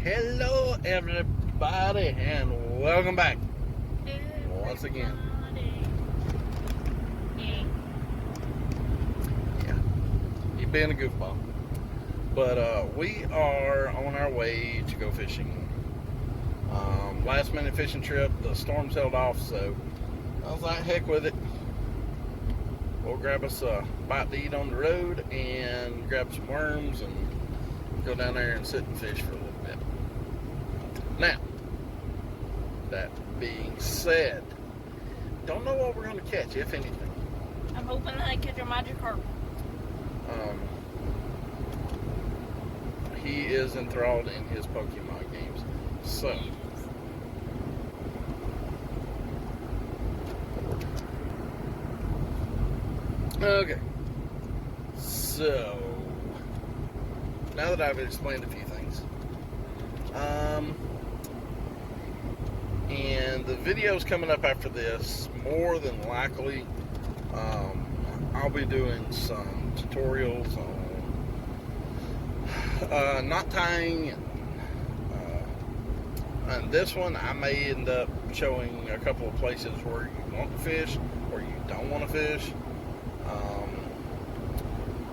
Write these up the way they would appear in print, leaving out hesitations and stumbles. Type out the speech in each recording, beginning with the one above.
Hello everybody and welcome back once again. Yeah, you've been a goofball. But we are on our way to go fishing. Last minute fishing trip, the storms held off, so I was like, heck with it. We'll grab us a bite to eat on the road and grab some worms and go down there and sit and fish for a little bit. Now, that being said, don't know what we're going to catch, if anything. I'm hoping that I catch a magic carp. He is enthralled in his Pokemon games. So, okay. So, now that I've explained a few things, and the videos coming up after this, more than likely, I'll be doing some tutorials on knot tying, and this one I may end up showing a couple of places where you want to fish or you don't want to fish.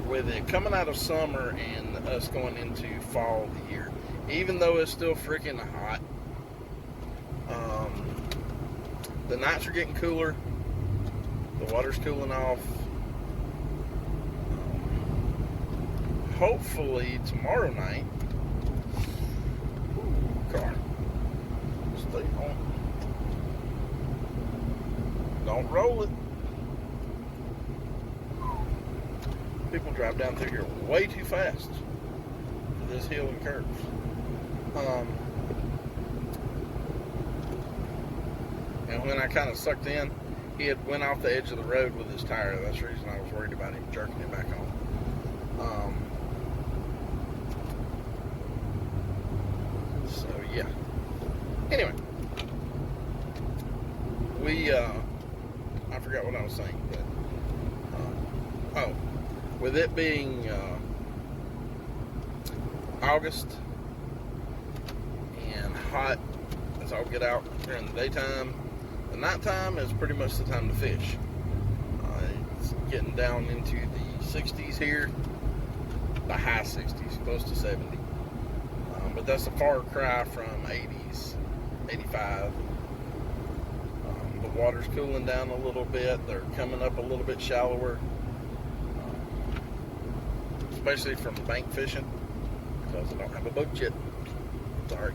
With it coming out of summer and us going into fall of the year, even though it's still freaking hot, the nights are getting cooler, the water's cooling off. Hopefully tomorrow night, car, stay on, don't roll it. People drive down through here way too fast for this hill and curves. And when I kind of sucked in, he had went off the edge of the road with his tire. That's the reason I was worried about him jerking it back on. So yeah. Anyway, I forgot what I was saying, but with it being August and hot as I'll get out during the daytime, the nighttime is pretty much the time to fish. It's getting down into the 60s here, the high 60s, close to 70. But that's a far cry from 80s, 85. The water's cooling down a little bit. They're coming up a little bit shallower. Especially from bank fishing, because I don't have a boat yet. Sorry.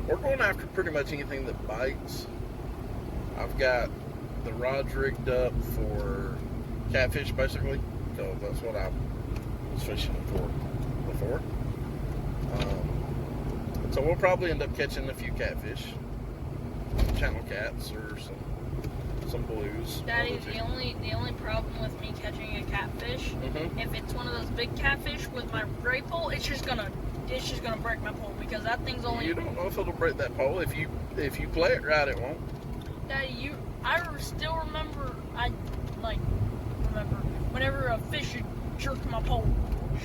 We're going after pretty much anything that bites. I've got the rods rigged up for catfish, basically, because that's what I was fishing for before. So we'll probably end up catching a few catfish. Channel cats or some blues. Daddy, the only problem with me catching a catfish, if it's one of those big catfish with my gray pole, it's just gonna break my pole, because that thing's only. You don't know if it'll break that pole. If you play it right, it won't. Daddy, I still remember. Remember whenever a fish would jerk my pole.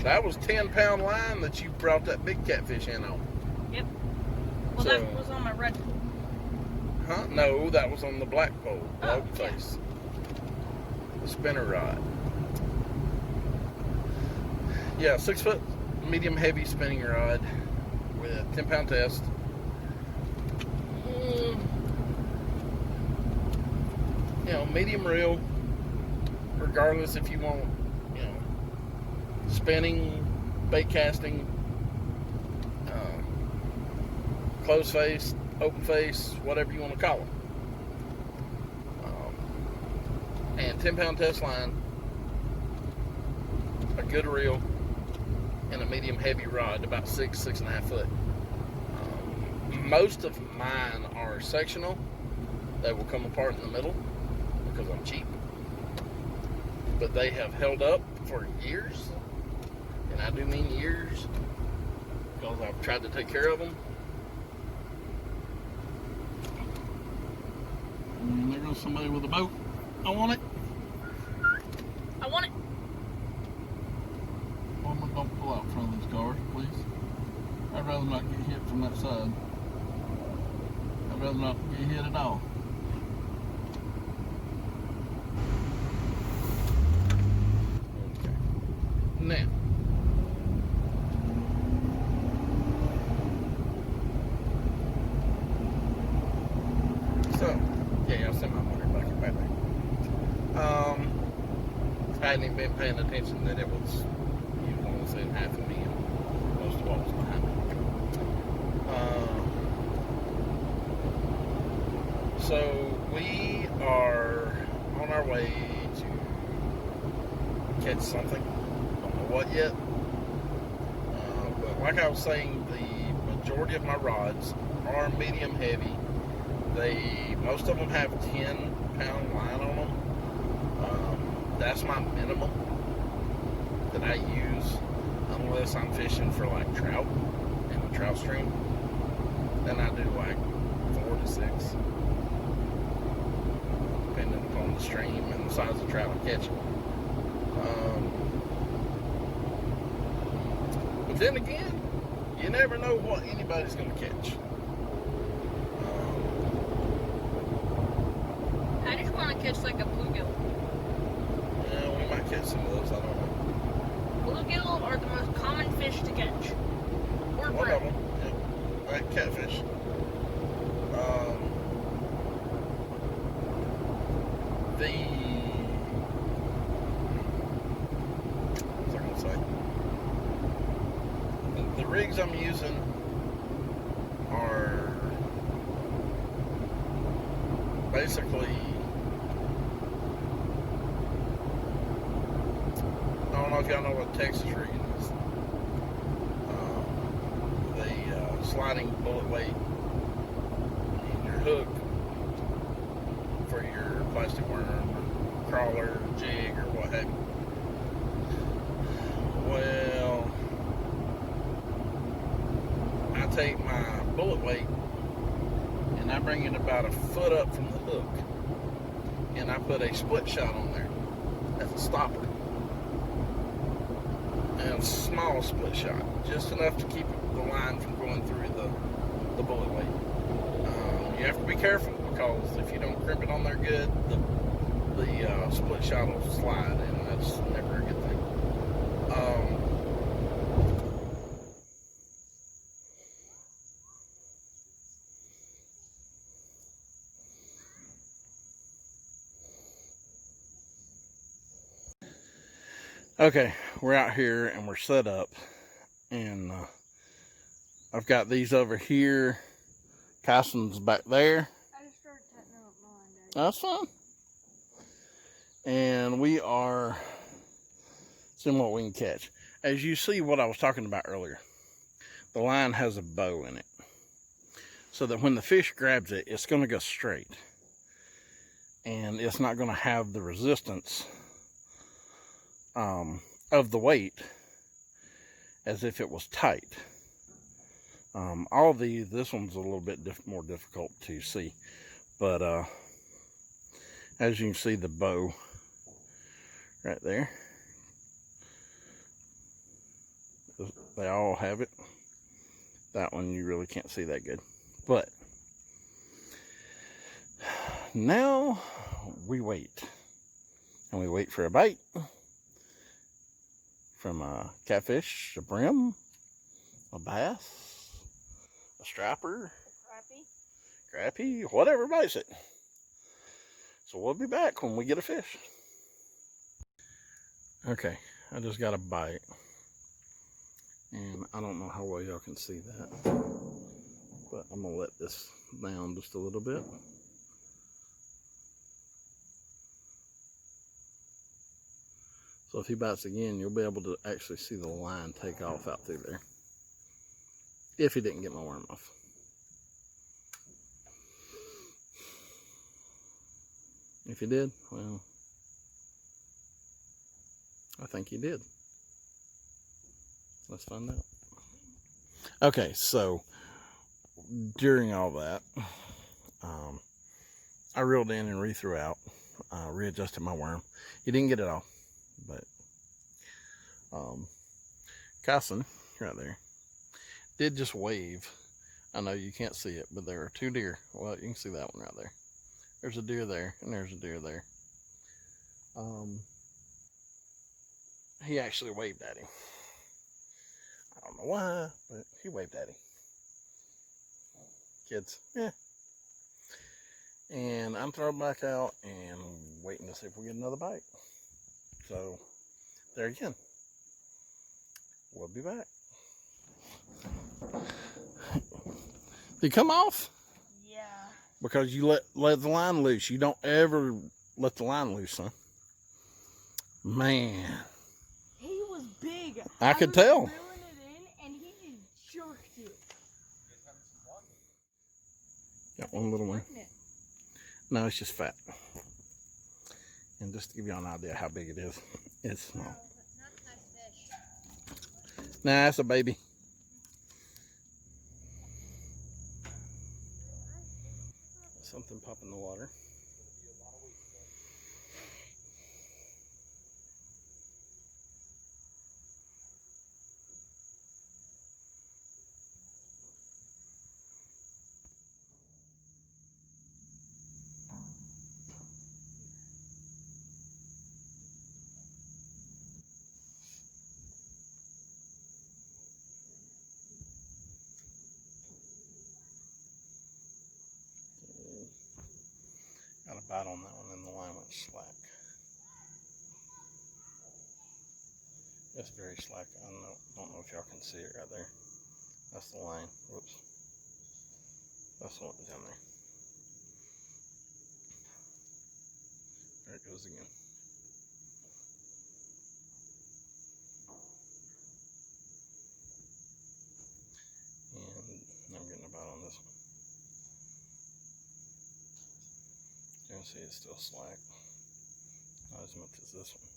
That was 10-pound line that you brought that big catfish in on. Yep. Well, that was on my red pole. Huh? No, that was on the black pole, the open yeah. face. The spinner rod. Yeah, 6-foot medium heavy spinning rod with a 10-pound test. Medium reel, regardless if you want, spinning, bait casting, closed face, open face, whatever you want to call them. And 10-pound test line, a good reel, and a medium heavy rod, about 6.5 foot. Most of mine are sectional. They will come apart in the middle because I'm cheap. But they have held up for years, and I do mean years, because I've tried to take care of them. And there goes somebody with a boat. I want it. I want it. Woman, don't pull out in front of these cars, please. I'd rather not get hit from that side. I'd rather not get hit at all. Okay. Now. So, yeah, I'll send my motor bucket back there. I hadn't even been paying attention that it was, you want to say, half of me and most of what was behind me. So we are on our way to catch something. Don't know what yet. But like I was saying, the majority of my rods are medium heavy. Most of them have 10-pound line on them. That's my minimum that I use unless I'm fishing for like trout in a trout stream. Then I do like 4 to 6, depending upon the stream and the size of trout I'm catching. But then again, you never know what anybody's going to catch. I just want to catch like a bluegill. Yeah, we might catch some of those. I don't know. Bluegill are the most common fish to catch. Or One of bread. them, yeah, like catfish. What was I going to say? The rigs I'm using are basically, I don't know if y'all know what Texas rigging is. The sliding bullet weight in your hook for your plastic worm, crawler, jig, or what have you. Well, I take my bullet weight and I bring it about a foot up from the hook, and I put a split shot on there as a stopper. And a small split shot, just enough to keep the line from going through the bullet weight. You have to be careful, because if you don't crimp it on there good, the split shot will slide, and that's never a good thing. Okay, we're out here and we're set up, and I've got these over here. Carson's back there. I just started tightening up my line there. That's fine. And we are seeing what we can catch. As you see, what I was talking about earlier, the line has a bow in it, so that when the fish grabs it, it's going to go straight, and it's not going to have the resistance of the weight as if it was tight. All these, this one's a little bit more difficult to see, but as you can see, the bow right there, they all have it. That one you really can't see that good, but now we wait, and we wait for a bite from a catfish, a brim, a bass, a striper, crappie, whatever bites it. So we'll be back when we get a fish. Okay, I just got a bite, and I don't know how well y'all can see that, but I'm gonna let this down just a little bit. So if he bites again, you'll be able to actually see the line take off out through there, if he didn't get my worm off. If he did, well, I think he did. Let's find out. Okay, so during all that, I reeled in and re-threw out, readjusted my worm. He didn't get it all, But Carson, right there, did just wave. I know you can't see it, but there are 2 deer. Well, you can see that one right there. There's a deer there, and there's a deer there. He actually waved at him. I don't know why, but he waved at him. Kids, yeah. And I'm throwing back out and waiting to see if we get another bite. So, there again. We'll be back. Did it come off? Yeah. Because you let the line loose. You don't ever let the line loose, son. Man. He was big. I could tell. Reeling it in, and he just jerked it. Got one little one. No, it's just fat. And just to give you an idea how big it is, it's small. That's a nice fish. Nah, it's a baby. Something popped in the water. Got a bite on that one and the line went slack. It's very slack. I don't know if y'all can see it right there. That's the line. Whoops. That's the one down there. There it goes again. And I'm getting a bite on this one. You can see it's still slack. Not as much as this one.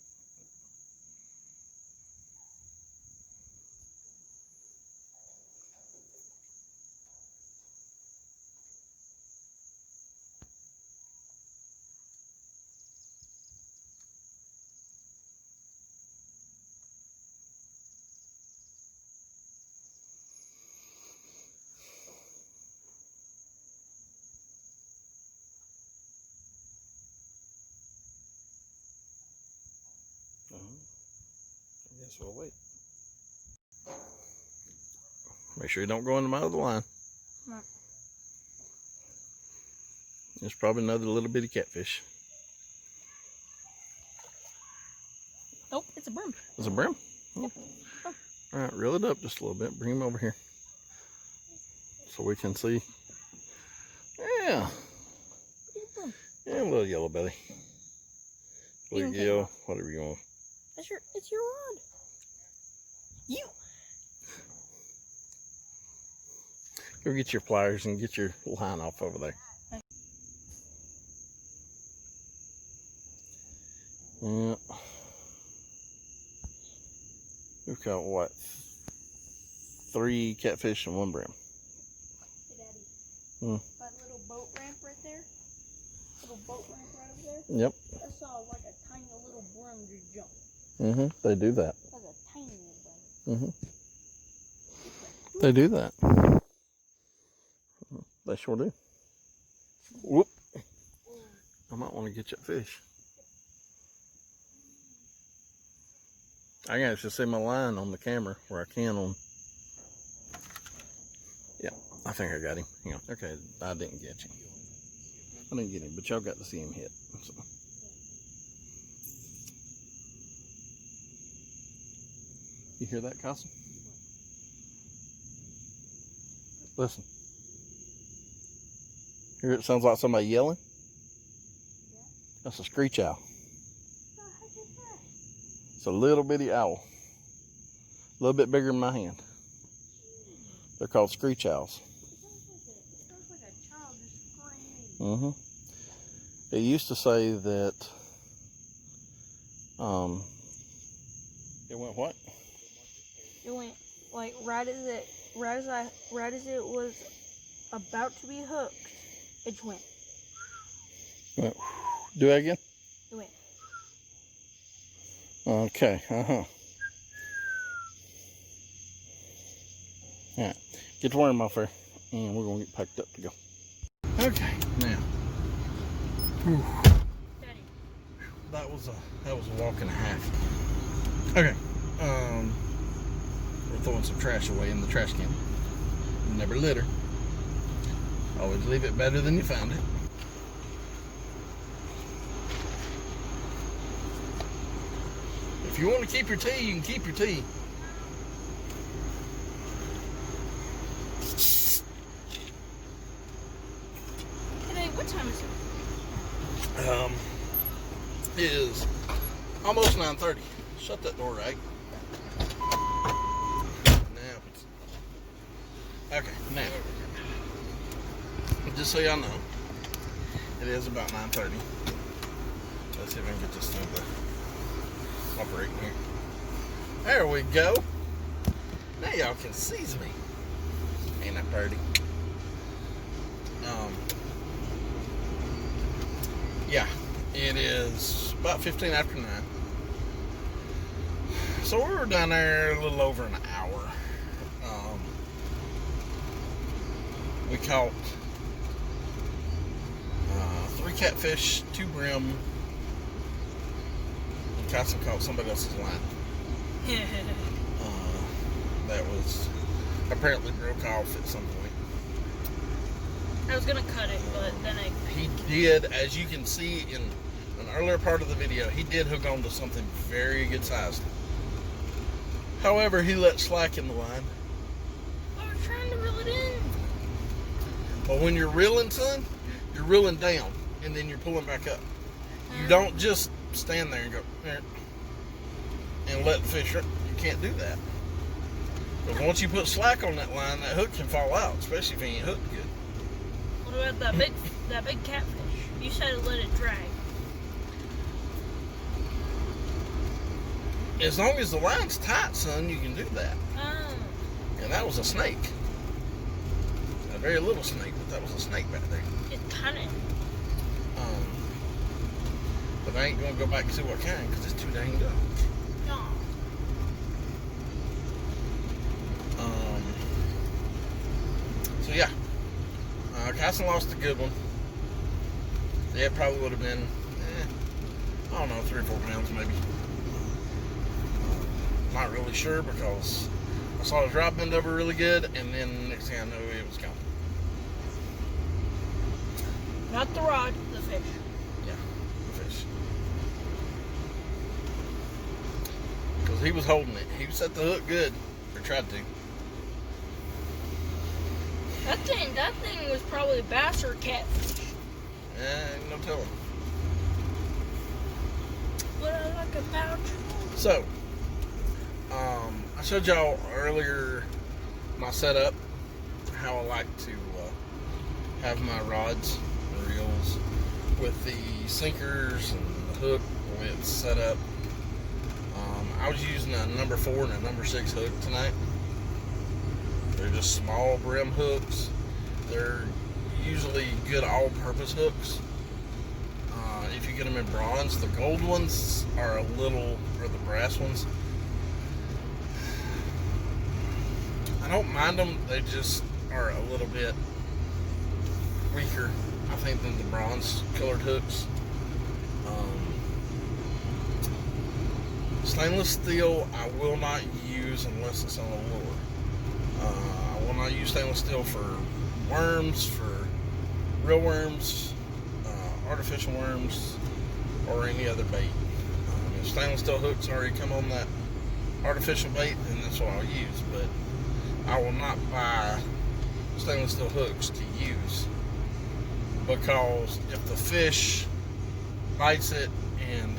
I guess we'll wait. Make sure you don't go in the mouth of the line. No. There's probably another little bitty catfish. Nope, it's a brim. It's a brim? Oh. All right, reel it up just a little bit. Bring him over here so we can see. Yeah. Yeah, a little yellow belly. Bluegill, whatever you want. It's your rod. You. Go get your pliers and get your line off over there. Yeah. We've got what? 3 catfish and 1 brim. Hey, Daddy. Hmm. That little boat ramp right there. Little boat ramp right over there. Yep. I saw like a tiny little brim just jump. They do that. Like a tiny little brim. They do that. They sure do. Whoop. I might want to get that fish. I can actually see my line on the camera where I can on. Yeah, I think I got him. Hang on. Okay, I didn't get him. I didn't get him, but y'all got to see him hit. So. You hear that, Carson? Listen. Hear it sounds like somebody yelling? Yeah. That's a screech owl. What the heck is that? It's a little bitty owl. A little bit bigger than my hand. They're called screech owls. It sounds like a child just screaming. It used to say that it went what? It went like right as it was about to be hooked, it just went. Do that again? It went. Okay, Alright, get the worm off there, and we're gonna get packed up to go. Okay, now. Whew. Daddy. That was a walk and a half. Okay, we're throwing some trash away in the trash can. Never litter. Always leave it better than you found it. If you want to keep your tea, you can keep your tea. Hey, what time is it? It is almost 9:30. Shut that door, right? Now, okay, now, just so y'all know, it is about 9:30. Let's see if I can get this thing to operate here. There we go. Now y'all can seize me. Ain't that pretty? Yeah, it is about 15 after 9. So we were down there a little over an hour. We caught 3 catfish, 2 brim, and Carson caught somebody else's line. That was apparently broke off at some point. I was gonna cut it, but then He did, as you can see in an earlier part of the video, he did hook on to something very good sized. However, he let slack in the line. I was trying to reel it in. But when you're reeling, son, you're reeling down, and then you're pulling back up. You don't just stand there and go, and let the fish run. You can't do that. Because once you put slack on that line, that hook can fall out, especially if he ain't hooked good. What about that big catfish? You said let it drag. As long as the line's tight, son, you can do that. Oh. And that was a snake. A very little snake, but that was a snake back there. It's cunning. But I ain't going to go back and see what kind because it's too dang dark. No. So yeah, Carson lost a good one. Yeah, it probably would have been, I don't know, 3 or 4 pounds maybe. Not really sure because I saw his rod bend over really good, and then next thing I knew, it was gone. Not the rod, the fish. Yeah, the fish. Because he was holding it. He set the hook good, or tried to. That thing was probably bass or catfish. No telling. What I like about you. So, I showed y'all earlier my setup, how I like to have my rods and reels with the sinkers and the hook the way it's set up. I was using a number 4 and a number 6 hook tonight. They're just small brim hooks. They're usually good all-purpose hooks. If you get them in bronze, the gold ones are or the brass ones. I don't mind them. They just are a little bit weaker, I think, than the bronze colored hooks. Stainless steel I will not use unless it's on a lure. I will not use stainless steel for worms, for real worms, artificial worms, or any other bait. If stainless steel hooks already come on that artificial bait, then that's what I'll use. But I will not buy stainless steel hooks to use, because if the fish bites it and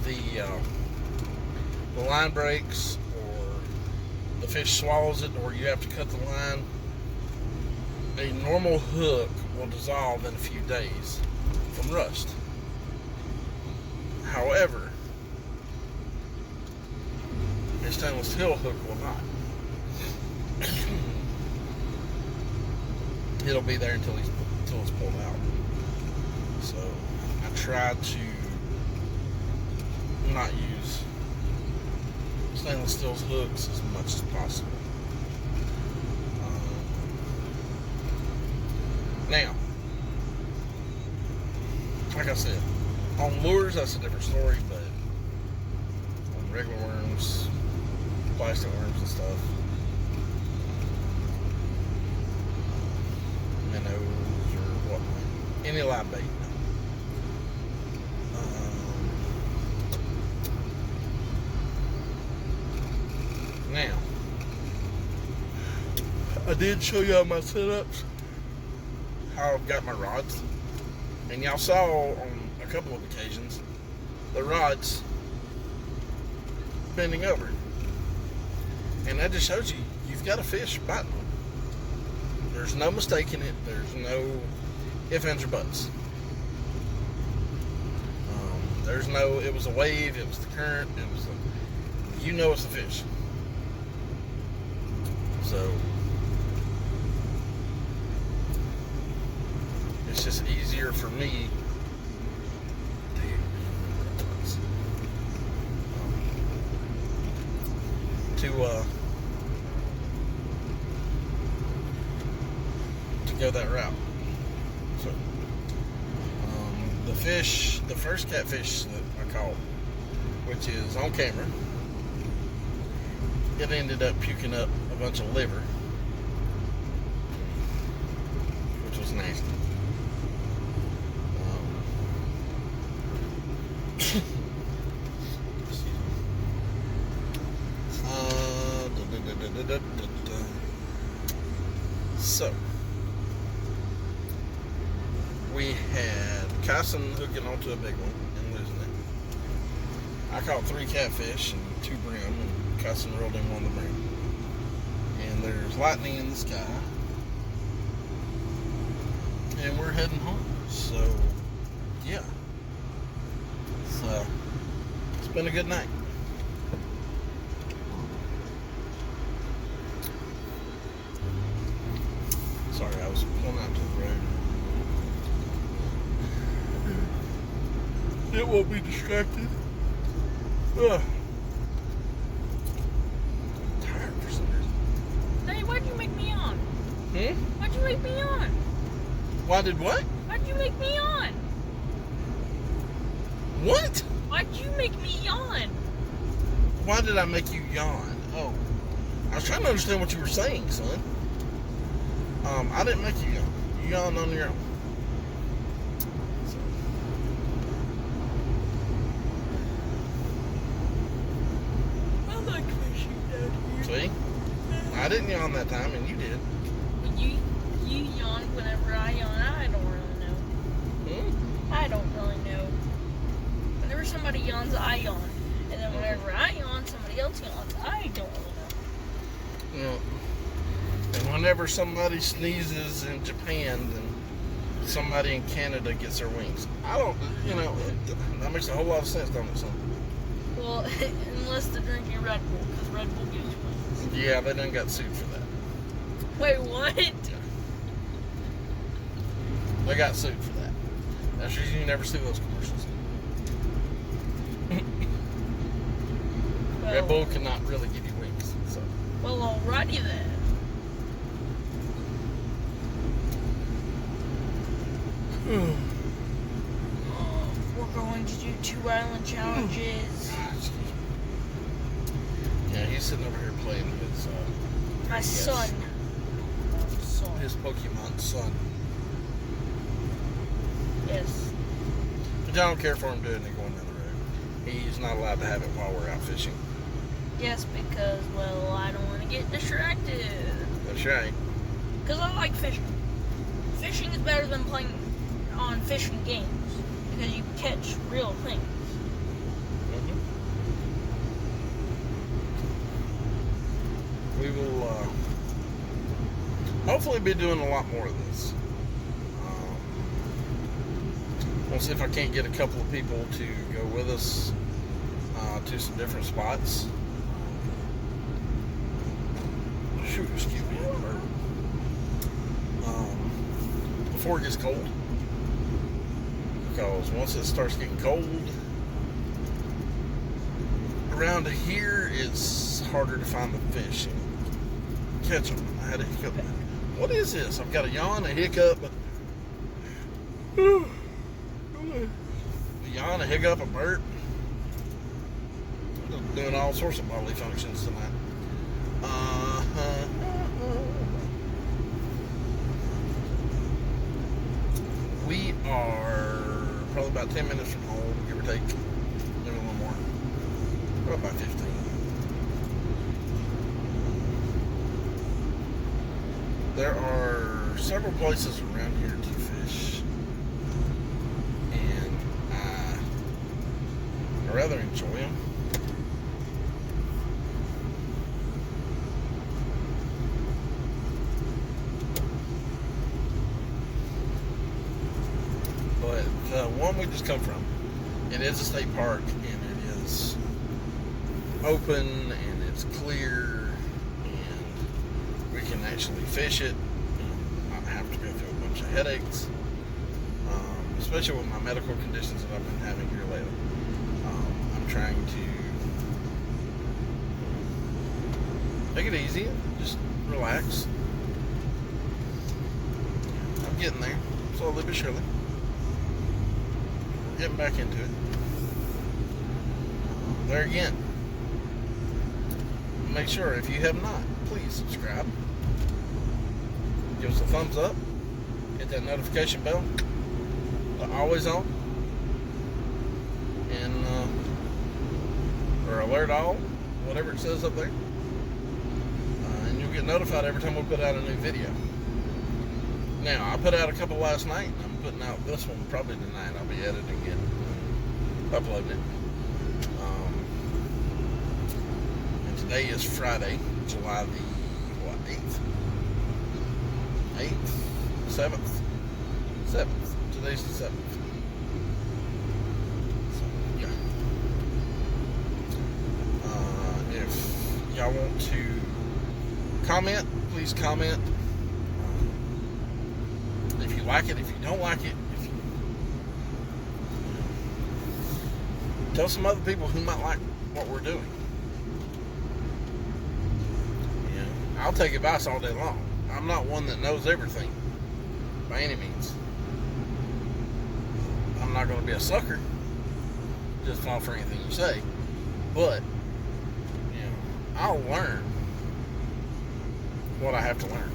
the line breaks, or the fish swallows it, or you have to cut the line, a normal hook will dissolve in a few days from rust. However, a stainless steel hook will not. It'll be there until it's pulled out. So I tried to not use stainless steel hooks as much as possible. Now, like I said, on lures that's a different story, but on regular worms, plastic worms and stuff, minnows or whatnot, any live bait. Now, I did show y'all my setups, how I've got my rods, and y'all saw on a couple of occasions the rods bending over, and that just shows you've got a fish biting them. There's no mistaking it. There's no ifs, ands, or buts. There's no, it was a wave, it was the current, it was the, you know it's a fish. So it's just easier for me to go that route. So the first catfish that I caught, which is on camera, it ended up puking up a bunch of liver, which was nasty. So we had Kyson hooking onto a big one and losing it. I caught 3 catfish and 2 brim, and Kyson rolled in one of the brim. And there's lightning in the sky, and we're heading home. So yeah, it's been a good night. Sorry, I was pulling out to the road. It won't be distracted. Ugh. I'm tired for some reason. Hey, why'd you make me on? Why'd you make me on? Why did what? Why'd you make me on? What? Why'd you make me yawn? Why did I make you yawn? Oh, I was trying to understand what you were saying, son. I didn't make you yawn. You yawned on your own. So. I like fishing down here. See? I didn't yawn that time, and you did. You yawn whenever I yawn. I don't really know. I don't really know. Whenever somebody yawns, I yawn. And then whenever I yawn, somebody else yawns. I don't really know. Yeah. And whenever somebody sneezes in Japan, then somebody in Canada gets their wings. I don't, that makes a whole lot of sense, don't it, son? Well, unless they're drinking Red Bull, because Red Bull gives you wings. Yeah, they done got sued for that. Wait, what? Yeah. They got sued for that. That's the reason you never see those commercials. Red Bull cannot really give you wings. So. Well, alrighty then. We're going to do 2 island challenges. Yeah, he's sitting over here playing his My son. his Pokemon son. Yes. But I don't care for him doing it going down the road. He's not allowed to have it while we're out fishing. Yes, because, well, I don't want to get distracted. That's right. Because I like fishing. Fishing is better than playing on fishing games. Because you catch real things. We will hopefully be doing a lot more of this. We'll see if I can't get a couple of people to go with us to some different spots. Shoot, excuse me, before it gets cold. Because once it starts getting cold, around here it's harder to find the fish and catch them. I had a hiccup. What is this? I've got a yawn, a hiccup, a yawn, a hiccup, a burp. I'm doing all sorts of bodily functions tonight. We are probably about 10 minutes from home, give or take. Maybe a little more. Probably about 15. There are several places around here to fish, and I rather enjoy them. But the one we just come from, it is a state park, and it is open, and it's clear, and we can actually fish it and not have to go through a bunch of headaches, especially with my medical conditions that I've been having here lately. I'm trying to take it easy, just relax. I'm getting there, slowly but surely. We're getting back into it. There again, make sure if you have not, please subscribe. Give us a thumbs up. Hit that notification bell. Always on. And or alert all, whatever it says up there. And you'll get notified every time we put out a new video. Now, I put out a couple last night, and I'm putting out this one probably tonight. I'll be editing it and uploading it. And today is Friday, July the 8th? 7th? 7th. Today's the 7th. So, yeah. If y'all want to comment, please comment. If you like it, if you don't like it, tell some other people who might like what we're doing. Yeah, I'll take advice all day long. I'm not one that knows everything by any means. I'm not going to be a sucker, just fall for anything you say. But, you know, I'll learn what I have to learn.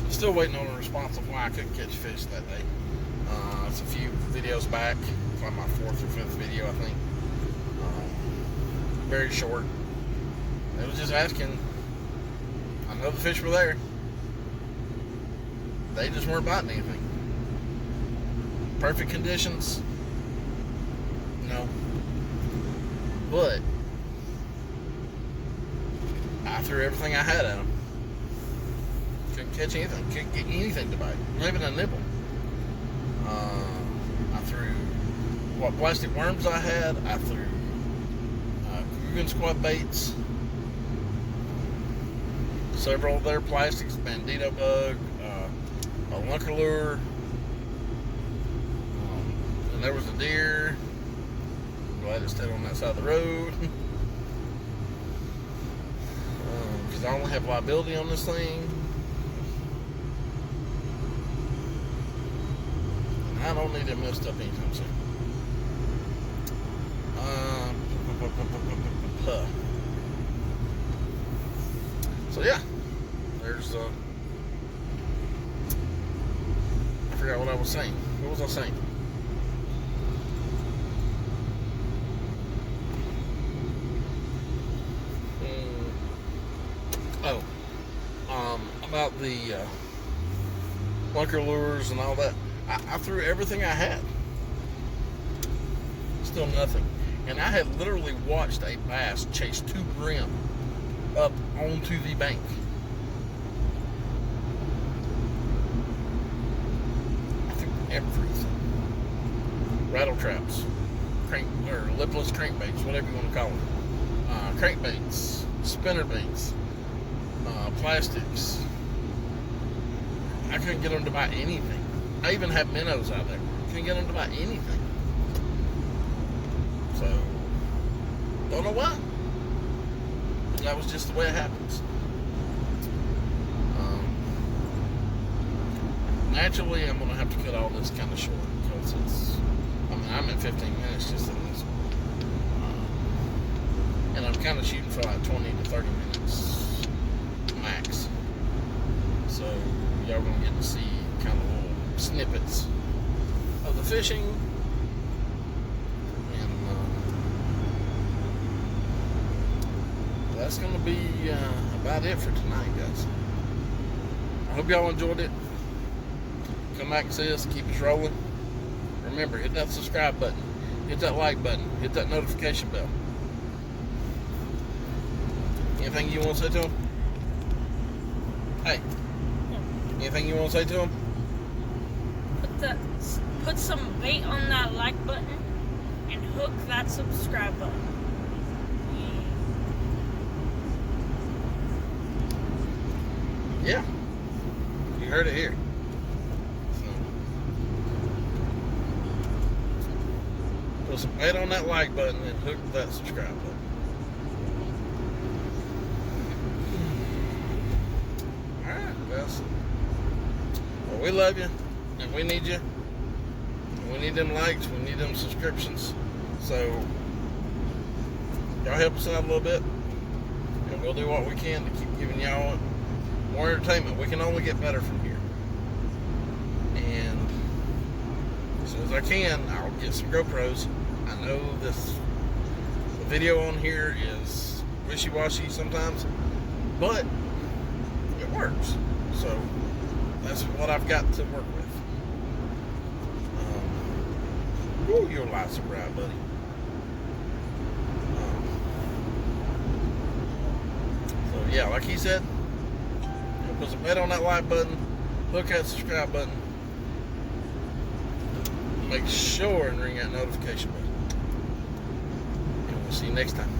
Still waiting on a response of why I couldn't catch fish that day. It's a few videos back. It's like my 4th or 5th video, I think. Very short. It was just asking. I know the fish were there. They just weren't biting anything. Perfect conditions. No. But I threw everything I had at them. Couldn't catch anything. Couldn't get anything to bite. Not even a nibble. I threw what plastic worms I had. I threw Coogan squat baits. Several of their plastics, bandito bug, a lunker lure, and there was a deer. I'm glad it stayed on that side of the road. Because I only have liability on this thing. And I don't need it messed up anytime soon. So yeah, there's I forgot what I was saying. What was I saying? About the lunker lures and all that. I threw everything I had. Still nothing. And I had literally watched a bass chase 2 brim up onto the bank. I threw everything. Rattle traps, lipless crankbaits, whatever you want to call them. Crankbaits, spinner baits, plastics. I couldn't get them to bite anything. I even had minnows out there. Can't get them to buy anything. So, don't know why. But that was just the way it happens. Naturally, I'm going to have to cut all this kind of short because I'm at 15 minutes just in this one. And I'm kind of shooting for like 20 to 30 minutes max. So, y'all going to get to see kind of little snippets of the fishing. And that's going to be about it for tonight, guys. I hope y'all enjoyed it. Come back and see us, keep us rolling. Remember, hit that subscribe button, hit that like button, hit that notification bell. Anything you want to say to them? Hey, anything you want to say to them? Put some bait on that like button and hook that subscribe button. Yeah, you heard it here. Put some bait on that like button and hook that subscribe button. Alright, guys. Well, we love you, and we need you. We need them likes, we need them subscriptions. So, y'all help us out a little bit, and we'll do what we can to keep giving y'all more entertainment. We can only get better from here. And as soon as I can, I'll get some GoPros. I know the video on here is wishy-washy sometimes, but it works. So that's what I've got to work with. Ooh, you're a lot surprised, buddy. So yeah, like he said, put some bait on that like button, hook that subscribe button, make sure and ring that notification button. And we'll see you next time.